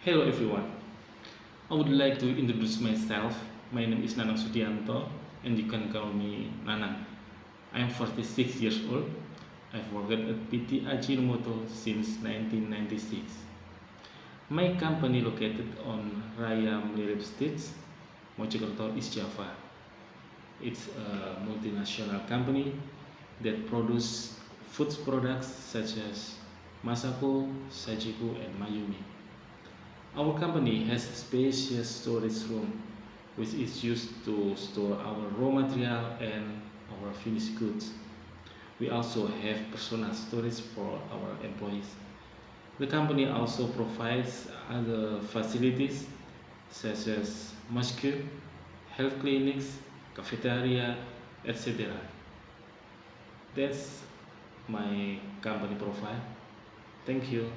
Hello everyone. I would like to introduce myself. My name is Nanang and you can call me Nanang. I am 46 years old. I've worked at PT Ajinomoto since 1996. My company located on Raya Mlirip Street, Mojokerto, East Java. It's a multinational company that produces food products such as Masako, Sajiku, and Mayumi. Our company has a spacious storage room which is used to store our raw material and our finished goods. We also have personal storage for our employees. The company also provides other facilities such as mosque, health clinics, cafeteria, etc. That's my company profile. Thank you.